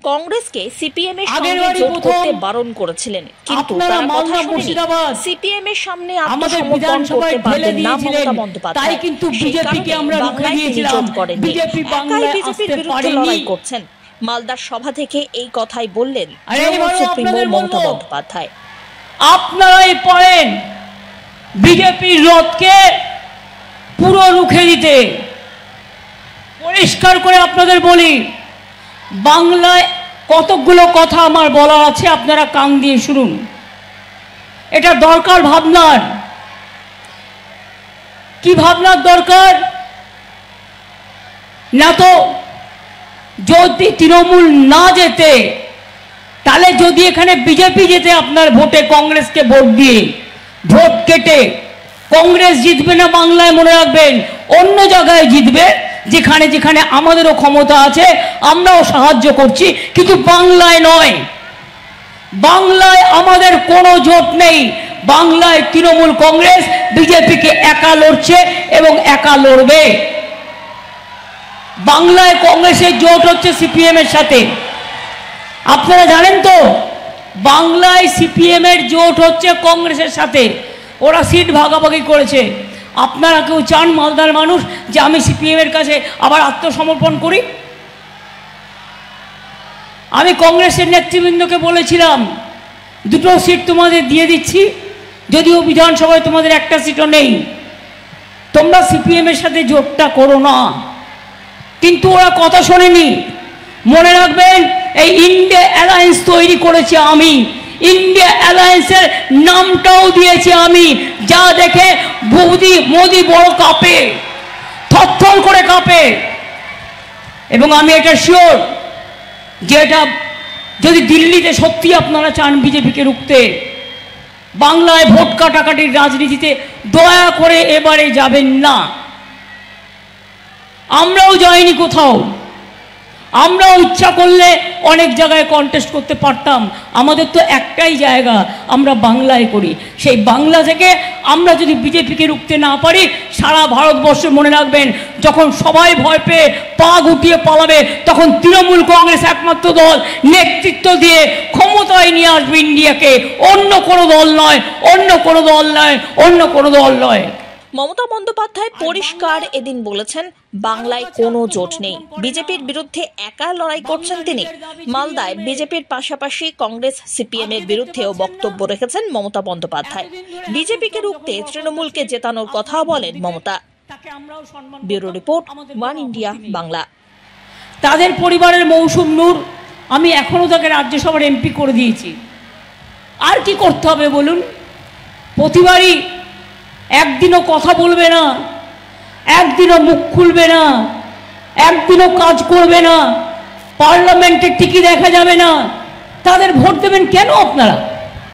কংগ্রেসকে সিপিএম এর সঙ্গে জোট করতে বারণ করেছিলেন, কিন্তু তারা কথা শুনেনি। সিপিএম এর সামনে আত্মসমর্পণ করতে পারলেন না মমতা বন্দ্যোপাধ্যায়। তাই কিন্তু বিজেপিকে আমরা রুখে দিয়েছিলাম। বিজেপি বাংলায় বিজেপির বিরুদ্ধে লড়াই করছেন। মালদার সভা থেকে এই কথাই বললেন সুপ্রিমো মমতা বন্দ্যোপাধ্যায়। আপনারাই পারেন বিজেপির রথকে পুরো রুখে দিতে। পরিষ্কার করে আপনাদের বলি, বাংলায় কতগুলো কথা আমার বলার আছে, আপনারা কান দিয়ে শুনুন। এটা দরকার ভাবনার। কি ভাবনার দরকার? না তো যদি তৃণমূল না যেতে, তাহলে যদি এখানে বিজেপি যেতে আপনার ভোটে, কংগ্রেসকে ভোট দিয়ে ভোট কেটে, কংগ্রেস জিতবে না বাংলায়, মনে রাখবেন, অন্য জায়গায় জিতবে, যেখানে যেখানে আমাদেরও ক্ষমতা আছে, আমরাও সাহায্য করছি, কিন্তু বাংলায় নয়। বাংলায় আমাদের কোনো জোট নেই। বাংলায় তৃণমূল কংগ্রেস বিজেপিকে একা লড়ছে এবং একা লড়বে। বাংলায় কংগ্রেসের জোট হচ্ছে সিপিএম এর সাথে। আপনারা জানেন তো, বাংলায় সিপিএম এর জোট হচ্ছে কংগ্রেসের সাথে। ওরা সিট ভাগাভাগি করেছে। আপনারা কেউ চান মালদার মানুষ যে আমি সিপিএম এর কাছে আবার আত্মসমর্পণ করি? আমি কংগ্রেসের নেতৃবৃন্দকে বলেছিলাম, দুটো সিট তোমাদের দিয়ে দিচ্ছি, যদিও বিধানসভায় তোমাদের একটা সিটও নেই, তোমরা সিপিএম এর সাথে জোটটা করো না। কিন্তু ওরা কথা শোনেনি। মনে রাখবেন, এই ইন্ডিয়া অ্যালায়েন্স তৈরি করেছে আমি, ইন্ডিয়া অ্যালায়েন্সের নামটাও দিয়েছি আমি, যা দেখে মোদি বড় কাঁপে, থরথর করে কাঁপে। এবং আমি এটা শিওর যে এটা যদি দিল্লিতে সত্যি আপনারা চান বিজেপিকে রুখতে, বাংলায় ভোট কাটাকাটির রাজনীতিতে দয়া করে এবারে যাবেন না। আমরাও যাইনি কোথাও। আমরাও ইচ্ছা করলে অনেক জায়গায় কন্টেস্ট করতে পারতাম। আমাদের তো একটাই জায়গা, আমরা বাংলায় করি। সেই বাংলা থেকে আমরা যদি বিজেপিকে রুখতে না পারি, সারা ভারতবর্ষে মনে রাখবেন, যখন সবাই ভয় পেয়ে পা গুটিয়ে পালাবে, তখন তৃণমূল কংগ্রেস একমাত্র দল নেতৃত্ব দিয়ে ক্ষমতায় নিয়ে আসবে ইন্ডিয়াকে। অন্য কোনো দল নয়, অন্য কোনো দল নয়, অন্য কোনো দল নয়। মমতা বন্দ্যোপাধ্যায় পরিষ্কার এদিন বলেছেন, বাংলায় কোনো জোট নেই। বিজেপির বিরুদ্ধে একা লড়াই করছেন তিনি। মালদায় বিজেপির পাশাপাশি কংগ্রেস সিপিএম এর বিরুদ্ধেও বক্তব্য রেখেছেন মমতা বন্দ্যোপাধ্যায়। বিজেপিকে রুখতে তৃণমূলকে জেতানোর কথা বলেন Mamata. Bureau report, one India Bangla. তাদের পরিবারের মৌসুম নূর, আমি এখনো তাকে রাজ্যসভার এমপি করে দিয়েছি। আর কি করতে হবে বলুন? প্রতিবারই একদিনও কথা বলবে না, একদিনও মুখ খুলবে না, একদিনও কাজ করবে না, পার্লামেন্টে টিকি দেখা যাবে না। তাদের ভোট দেবেন কেন আপনারা?